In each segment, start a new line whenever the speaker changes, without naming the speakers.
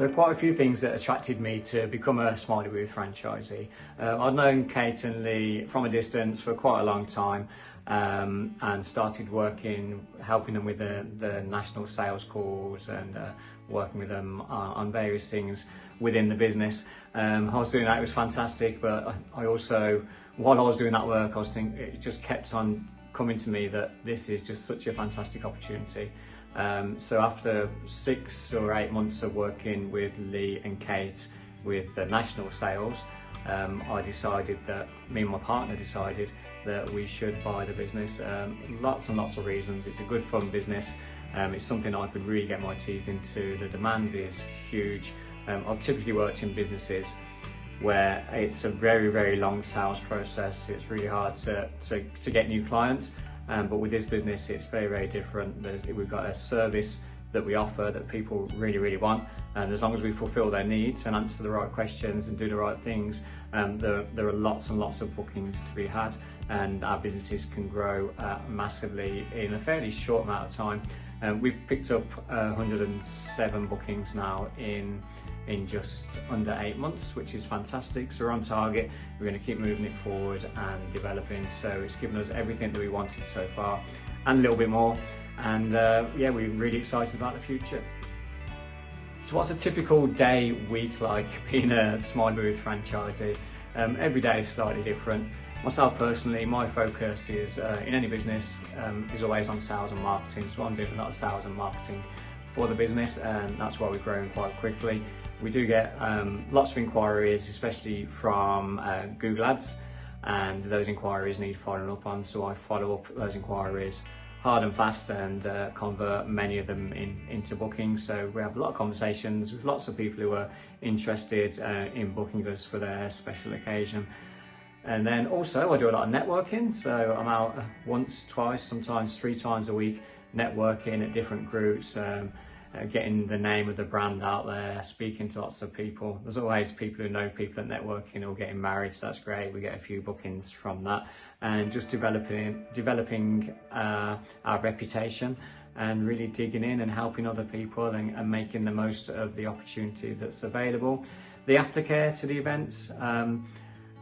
There are quite a few things that attracted me to become a Smiley Booth franchisee. I've known Kate and Lee from a distance for quite a long time, and started helping them with the national sales calls and working with them on various things within the business. I was doing that, it was fantastic, but I also, while I was doing that work, I was thinking, it just kept on coming to me that this is just such a fantastic opportunity. So after 6 or 8 months of working with Lee and Kate with the national sales, me and my partner decided that we should buy the business. Lots and lots of reasons. It's a good fun business. It's something I could really get my teeth into. The demand is huge. I've typically worked in businesses where it's a very, very long sales process. It's really hard to get new clients. But with this business, it's very, very different. We've got a service that we offer that people really, really want. And as long as we fulfill their needs and answer the right questions and do the right things, there are lots and lots of bookings to be had. And our businesses can grow massively in a fairly short amount of time. We've picked up 107 bookings now in just under 8 months, which is fantastic. So we're on target. We're going to keep moving it forward and developing. So it's given us everything that we wanted so far and a little bit more. And yeah, we're really excited about the future. So what's a typical day, week like being a Smiley Booth franchisee? Every day is slightly different. Myself personally, my focus is in any business is always on sales and marketing. So I'm doing a lot of sales and marketing for the business, and that's why we're growing quite quickly. We do get lots of inquiries, especially from Google Ads, and those inquiries need following up on. So I follow up those inquiries hard and fast and convert many of them into bookings. So we have a lot of conversations with lots of people who are interested in booking us for their special occasion. And then also I do a lot of networking. So I'm out once, twice, sometimes 3 times a week, networking at different groups, getting the name of the brand out there, speaking to lots of people. There's always people who know people at networking or getting married, so that's great. We get a few bookings from that, and just developing our reputation and really digging in and helping other people and making the most of the opportunity that's available. The aftercare to the events,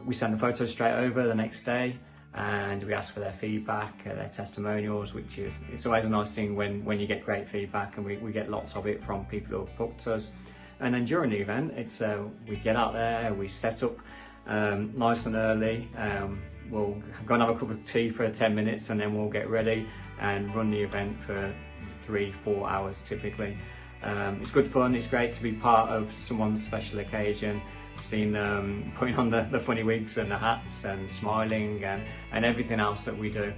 we send the photos straight over the next day, and we ask for their feedback, their testimonials, it's always a nice thing when you get great feedback, and we get lots of it from people who have booked us. And then during the event, we get out there, we set up nice and early. We'll go and have a cup of tea for 10 minutes, and then we'll get ready and run the event for 3-4 hours typically. It's good fun. It's great to be part of someone's special occasion, seeing them putting on the funny wigs and the hats and smiling and everything else that we do,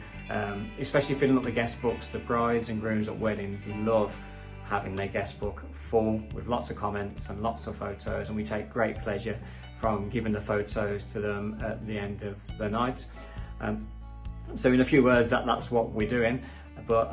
especially filling up the guest books. The brides and grooms at weddings love having their guest book full with lots of comments and lots of photos, and we take great pleasure from giving the photos to them at the end of the night. So in a few words, that's what we're doing. But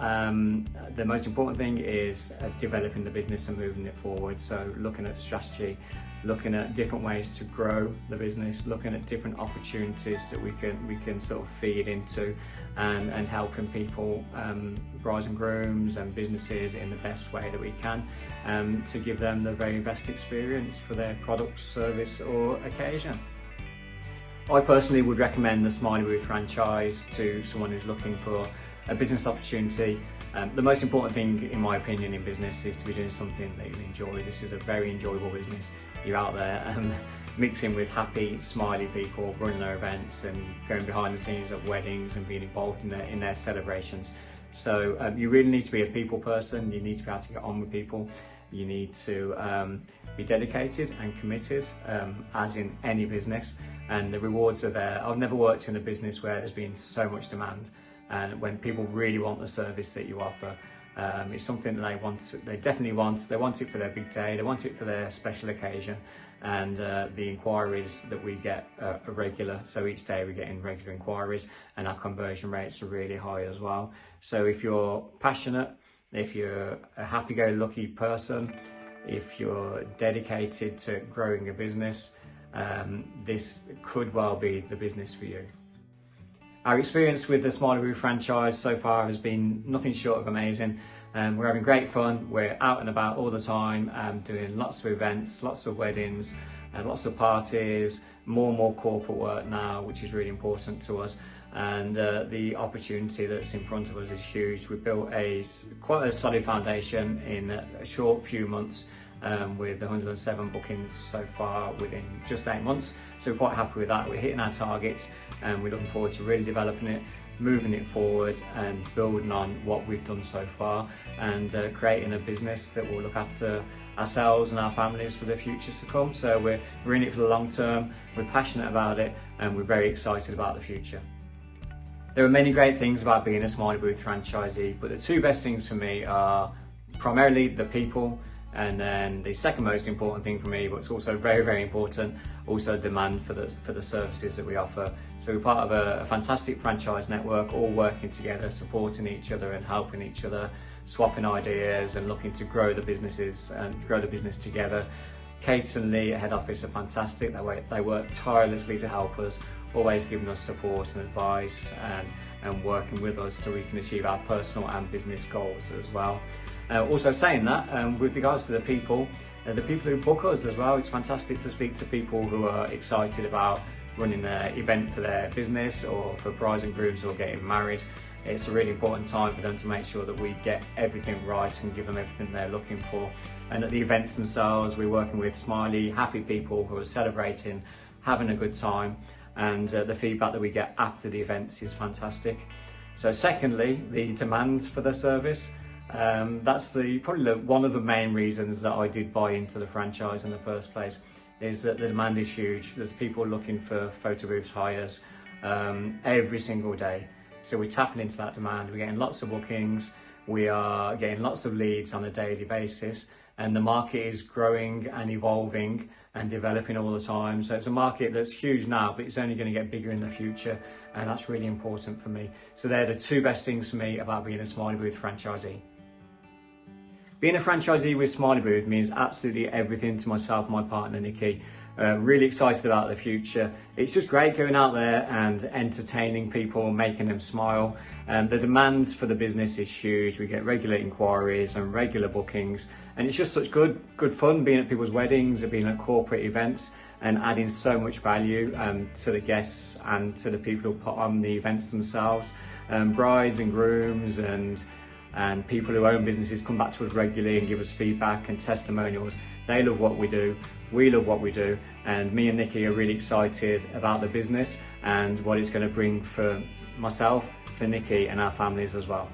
the most important thing is developing the business and moving it forward. So looking at strategy, looking at different ways to grow the business, looking at different opportunities that we can sort of feed into, and helping people, brides and grooms and businesses, in the best way that we can, to give them the very best experience for their product, service or occasion. I personally would recommend the Smiley Booth franchise to someone who's looking for a business opportunity. The most important thing, in my opinion, in business is to be doing something that you enjoy. This is a very enjoyable business. You're out there mixing with happy, smiley people, running their events and going behind the scenes of weddings and being involved in their celebrations. So you really need to be a people person. You need to be able to get on with people. You need to be dedicated and committed, as in any business, and the rewards are there. I've never worked in a business where there's been so much demand, and when people really want the service that you offer, it's something that they want. They definitely want. They want it for their big day. They want it for their special occasion, and the inquiries that we get are regular. So each day we're getting regular inquiries, and our conversion rates are really high as well. So if you're passionate, if you're a happy-go-lucky person, if you're dedicated to growing a business, this could well be the business for you. Our experience with the Smiley Booth franchise so far has been nothing short of amazing. We're having great fun. We're out and about all the time, doing lots of events, lots of weddings, lots of parties, more and more corporate work now, which is really important to us. And the opportunity that's in front of us is huge. We've built quite a solid foundation in a short few months, with 107 bookings so far within just 8 months. So we're quite happy with that. We're hitting our targets, and we're looking forward to really developing it, moving it forward and building on what we've done so far, and creating a business that will look after ourselves and our families for the futures to come. So we're in it for the long term, we're passionate about it, and we're very excited about the future. There are many great things about being a Smiley Booth franchisee, but the two best things for me are primarily the people, and then the second most important thing for me, but it's also very, very important, also demand for the services that we offer. So we're part of a fantastic franchise network, all working together, supporting each other and helping each other, swapping ideas and looking to grow the businesses and grow the business together. Kate and Lee at head office are fantastic. They work tirelessly to help us, always giving us support and advice, and working with us so we can achieve our personal and business goals as well. Also saying that, with regards to the people who book us as well, it's fantastic to speak to people who are excited about running an event for their business, or for brides and grooms who are getting married. It's a really important time for them to make sure that we get everything right and give them everything they're looking for. And at the events themselves, we're working with smiley, happy people who are celebrating, having a good time, and the feedback that we get after the events is fantastic. So secondly, the demand for the service. That's probably one of the main reasons that I did buy into the franchise in the first place, is that the demand is huge. There's people looking for photo booth hires every single day. So we're tapping into that demand. We're getting lots of bookings. We are getting lots of leads on a daily basis, and the market is growing and evolving and developing all the time. So it's a market that's huge now, but it's only going to get bigger in the future, and that's really important for me. So they're the two best things for me about being a Smiley Booth franchisee. Being a franchisee with Smiley Booth means absolutely everything to myself and my partner Nikki. Really excited about the future. It's just great going out there and entertaining people, making them smile. The demands for the business is huge. We get regular inquiries and regular bookings, and it's just such good fun being at people's weddings and being at corporate events, and adding so much value to the guests and to the people who put on the events themselves. Brides and grooms and people who own businesses come back to us regularly and give us feedback and testimonials. They love what we do, we love what we do, and me and Nikki are really excited about the business and what it's going to bring for myself, for Nikki and our families as well.